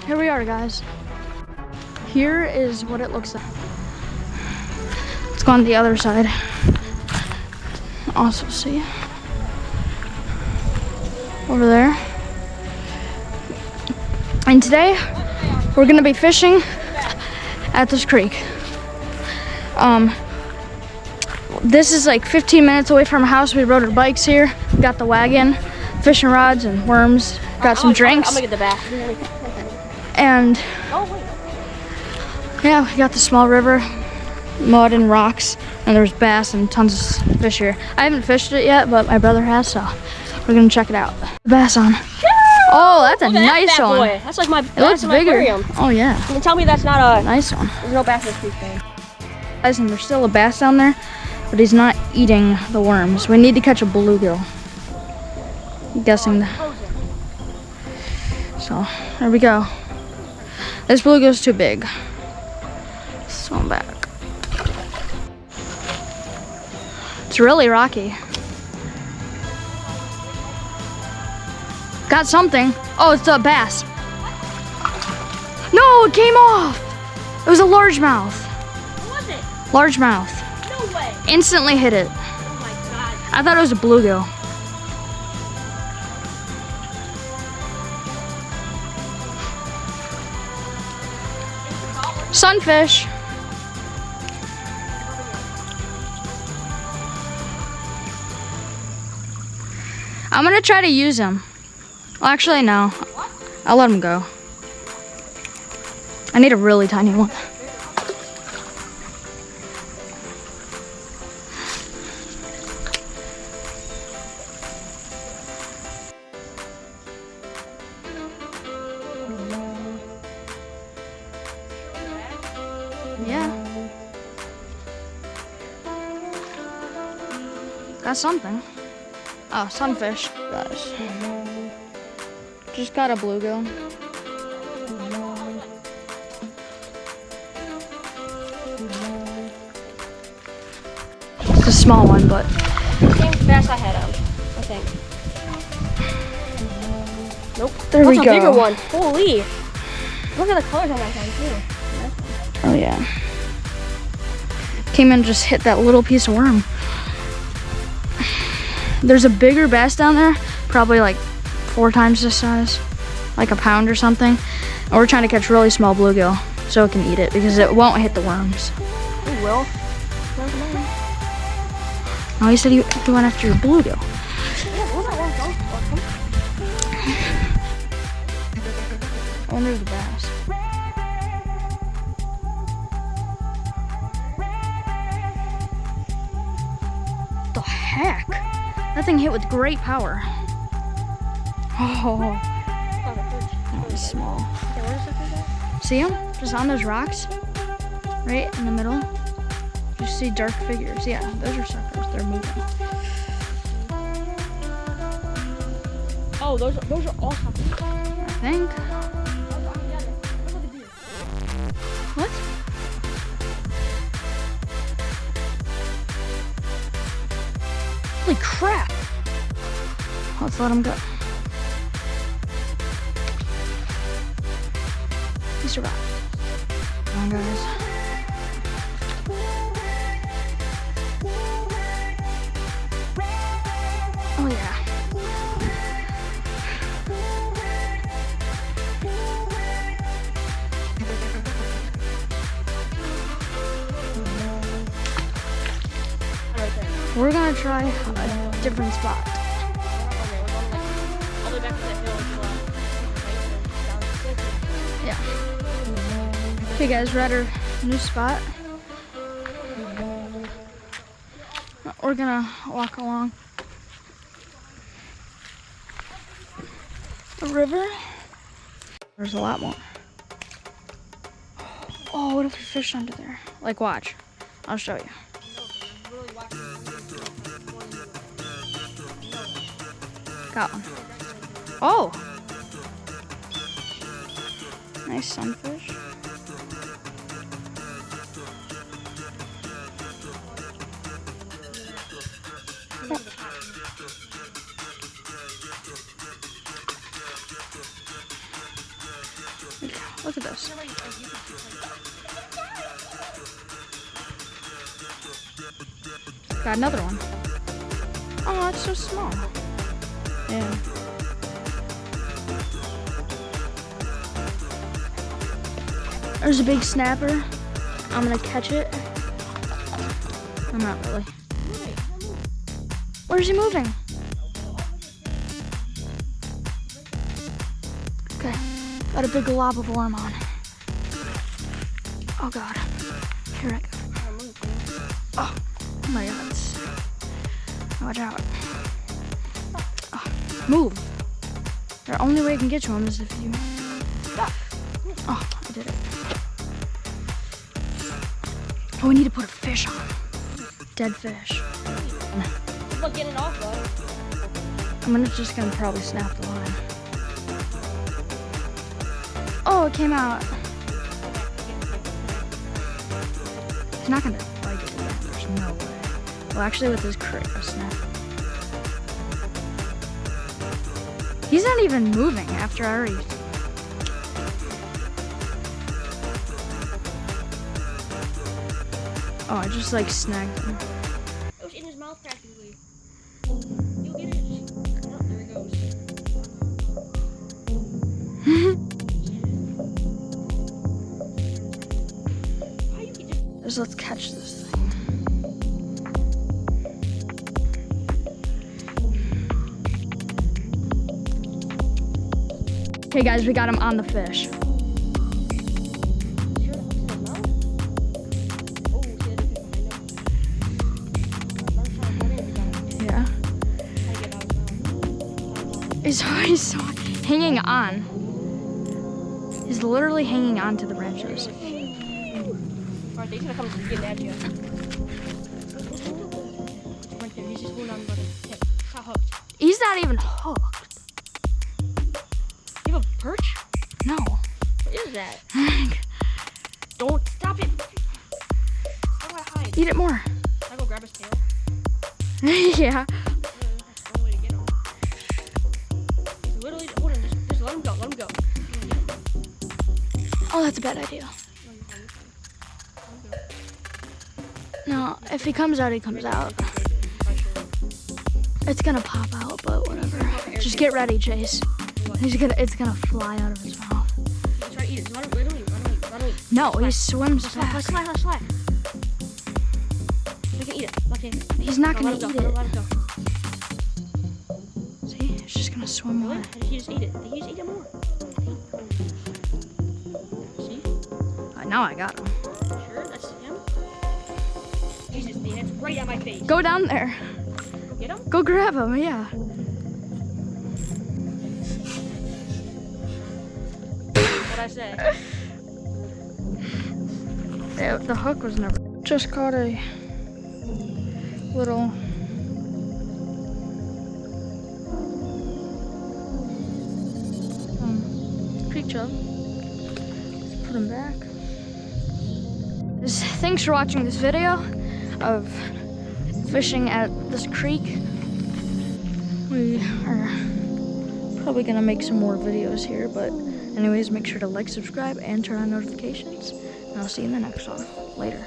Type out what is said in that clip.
Here we are, guys. Here is what it looks like. Let's go on the other side. Also see over there. And today we're gonna be fishing at this creek. This is like 15 minutes away from our house. We rode our bikes here, got the wagon, fishing rods and worms, got some drinks. I'm gonna get the back. And yeah, we got the small river, mud and rocks, and there's bass and tons of fish here. I haven't fished it yet, but my brother has, so we're gonna check it out. The bass on. Oh, that's a nice one. Boy. That's like my. It looks bigger. Aquarium. Oh yeah. You can tell me that's not a Nice one. There's no bass in this creek thing. Guys, and there's still a bass down there, but he's not eating the worms. We need to catch a bluegill. I'm guessing that. So there we go. This bluegill's too big. Swim back. It's really rocky. Got something. Oh, it's a bass. No, it came off. It was a largemouth. What was it? Largemouth. No way. Instantly hit it. Oh my god. I thought it was a bluegill. Sunfish. I'm gonna try to use him. Well, actually, no. I'll let him go. I need a really tiny one. Yeah. Got something. Oh, sunfish, guys. Just got a bluegill. It's a small one, but Same bass I had I think. Nope. there we That's go. a bigger one. Holy. Look at the colors on that thing too. Oh yeah. Came in and just hit that little piece of worm. There's a bigger bass down there, probably like 4 times this size, like a pound or something. And we're trying to catch really small bluegill so it can eat it because it won't hit the worms. It will. Oh, he said he went after your bluegill. Oh, and there's the bass. The heck? That thing hit with great power. Oh, that was small. See him? Just on those rocks? Right in the middle? You see dark figures. Yeah, those are suckers. They're moving. Oh, those are all suckers. I think. What? Holy crap! Let's let him go. He survived. Come on, guys. Oh yeah. We're gonna try a different spot. Yeah. Okay guys, we're at our new spot. We're gonna walk along the river. There's a lot more. Oh, what if we fish under there? Like, watch. I'll show you. Got one. Oh! Nice sunfish. Look at this. Got another one. Oh, it's so small. Yeah. There's a big snapper. I'm gonna catch it. I'm not really. Where's he moving? Okay, got a big glob of worm on. Oh God, here I go. Oh my God, watch out. Oh, move. The only way I can get to him is if you, oh, I did it. Oh, we need to put a fish on. Dead fish. Look, get it off, bud. I'm just gonna probably snap the line. Oh, it came out. He's not gonna bite it again. There's no way. Well, actually, with his crate, a snap. He's not even moving after I already. Oh, I just like snagged him. It was in his mouth practically. You'll get it. Oh, there he goes. Why you keep Just let's catch this thing. Okay, guys, we got him on the fish. Yeah. He's so hanging on. He's literally hanging on to the branches. Alright, he's gonna come get at you. Right there, he's just holding on, buddy. Yeah, got hooked. He's not even hooked. You have a perch? No. What is that? Don't stop it! How do I hide? Eat it more. Can I go grab his tail? Yeah. That's one way to get him. He's literally, hold on, just let him go, let him go. Oh, that's a bad idea. No, if he comes out, he comes out. It's gonna pop out, but whatever. Just get ready, Chase. It's gonna fly out of his mouth. Try to eat it. Let him eat. No, he swims fast. Slide. We can eat it. Let him. He's not gonna Let him eat go. it. Let him go. See, it's just gonna swim Really? away. He just eat it. He just eat it more. See? Now I got him. Sure, that's him. Jesus, man, it's right at my face. Go down there. Go get him. Go grab him, yeah. What'd I say? The hook was never. Just caught a little. Creek chub. Put him back. Thanks for watching this video of fishing at this creek. We are probably gonna make some more videos here, but anyways, make sure to like, subscribe, and turn on notifications. And I'll see you in the next one. Later.